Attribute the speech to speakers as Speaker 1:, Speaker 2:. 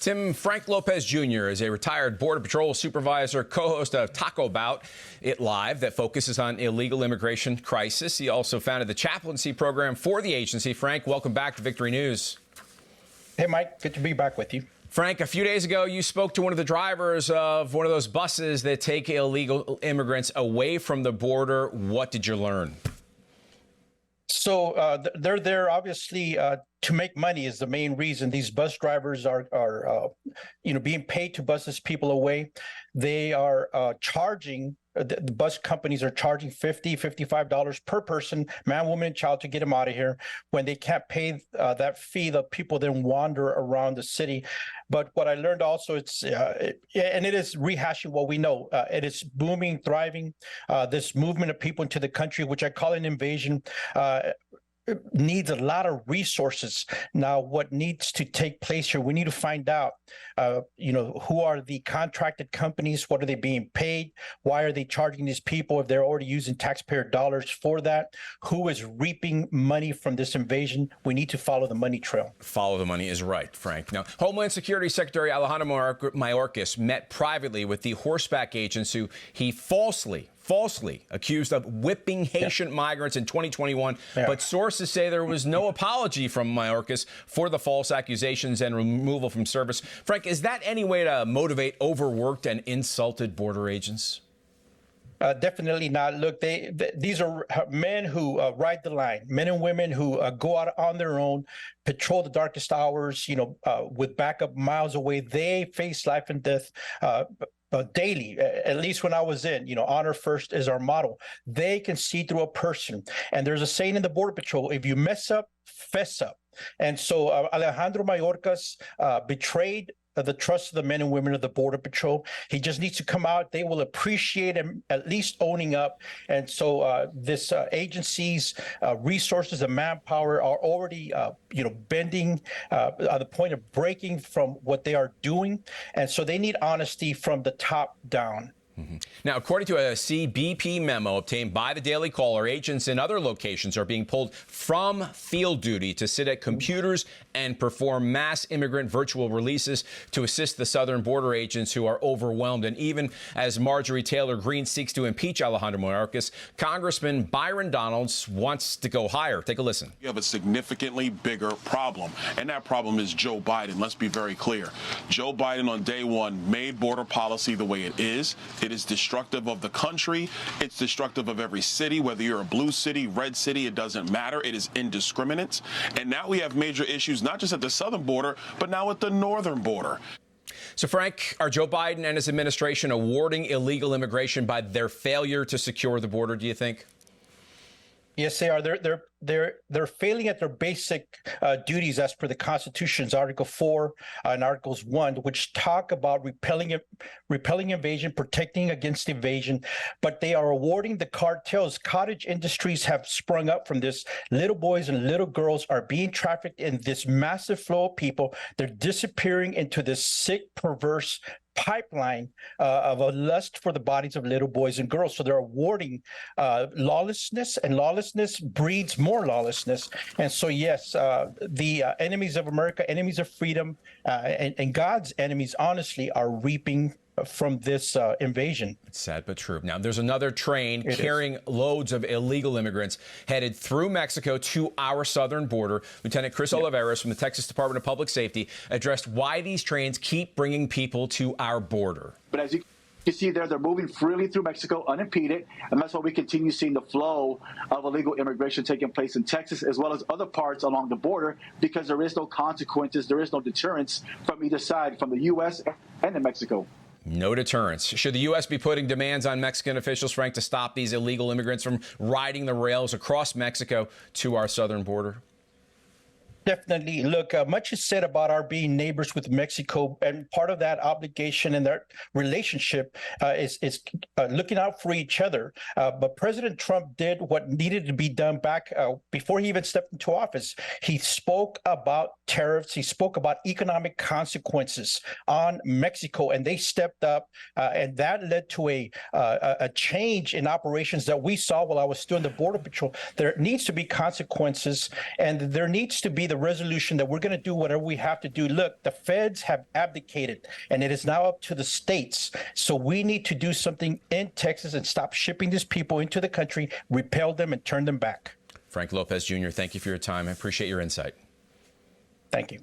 Speaker 1: Tim, Frank Lopez Jr. is a retired Border Patrol supervisor, co-host of Taco Bout, It Live, that focuses on illegal immigration crisis. He also founded the chaplaincy program for the agency. Frank, welcome back to Victory News.
Speaker 2: Hey, Mike. Good to be back with you.
Speaker 1: Frank, a few days ago, you spoke to one of the drivers of one of those buses that take illegal immigrants away from the border. What did you learn?
Speaker 2: So they're there, obviously, to make money is the main reason. These bus drivers are being paid to bus these people away. They are charging. The bus companies are charging $50, $55 per person, man, woman, and child, to get them out of here. When they can't pay that fee, the people then wander around the city. But what I learned also, and it is rehashing what we know. It is booming, thriving. This movement of people into the country, which I call an invasion, needs a lot of resources. Now, what needs to take place here, we need to find out, who are the contracted companies? What are they being paid? Why are they charging these people if they're already using taxpayer dollars for that? Who is reaping money from this invasion? We need to follow the money trail.
Speaker 1: Follow the money is right, Frank. Now, Homeland Security Secretary Alejandro Mayorkas met privately with the horseback agents who he falsely accused of whipping Haitian migrants in 2021. Yeah. But sources say there was no apology from Mayorkas for the false accusations and removal from service. Frank, is that any way to motivate overworked and insulted border agents?
Speaker 2: Definitely not. Look, these are men who ride the line, men and women who go out on their own, patrol the darkest hours, with backup miles away. They face life and death daily. At least when I was in, honor first is our motto. They can see through a person. And there's a saying in the Border Patrol, if you mess up, fess up. And so Alejandro Mayorkas betrayed the trust of the men and women of the Border Patrol. He just needs to come out. They will appreciate him at least owning up. And so this agency's resources and manpower are already, bending at the point of breaking from what they are doing. And so they need honesty from the top down.
Speaker 1: Now, according to a CBP memo obtained by the Daily Caller, agents in other locations are being pulled from field duty to sit at computers and perform mass immigrant virtual releases to assist the southern border agents who are overwhelmed. And even as Marjorie Taylor Greene seeks to impeach Alejandro Mayorkas, Congressman Byron Donalds wants to go higher. Take a listen.
Speaker 3: You have a significantly bigger problem, and that problem is Joe Biden. Let's be very clear. Joe Biden on day one made border policy the way it is. It is destructive of the country. It's destructive of every city, whether you're a blue city, red city, it doesn't matter. It is indiscriminate. And now we have major issues, not just at the southern border, but now at the northern border.
Speaker 1: So, Frank, are Joe Biden and his administration awarding illegal immigration by their failure to secure the border, do you think?
Speaker 2: Yes, they are. They're failing at their basic duties as per the Constitution's Article 4 and Articles 1, which talk about repelling invasion, protecting against invasion. But they are awarding the cartels. Cottage industries have sprung up from this. Little boys and little girls are being trafficked in this massive flow of people. They're disappearing into this sick, perverse pipeline of a lust for the bodies of little boys and girls. So they're awarding lawlessness, and lawlessness breeds more lawlessness. And so, yes, the enemies of America, enemies of freedom, and God's enemies, honestly, are reaping from this invasion.
Speaker 1: It's sad but true. Now, there's another train carrying loads of illegal immigrants headed through Mexico to our southern border. Lieutenant Chris Oliveras from the Texas Department of Public Safety addressed why these trains keep bringing people to our border.
Speaker 4: But as you can see there, they're moving freely through Mexico unimpeded, and that's why we continue seeing the flow of illegal immigration taking place in Texas as well as other parts along the border, because there is no consequences, there is no deterrence from either side, from the U.S. and in Mexico.
Speaker 1: No deterrence. Should the U.S. be putting demands on Mexican officials, Frank, to stop these illegal immigrants from riding the rails across Mexico to our southern border?
Speaker 2: Definitely. Look, much is said about our being neighbors with Mexico, and part of that obligation and that relationship is looking out for each other. But President Trump did what needed to be done back before he even stepped into office. He spoke about tariffs. He spoke about economic consequences on Mexico, and they stepped up, and that led to a change in operations that we saw while I was still in the Border Patrol. There needs to be consequences, and there needs to be the resolution that we're going to do whatever we have to do. Look, the feds have abdicated, and it is now up to the states. So we need to do something in Texas and stop shipping these people into the country, repel them, and turn them back.
Speaker 1: Frank Lopez Jr., thank you for your time. I appreciate your insight.
Speaker 2: Thank you.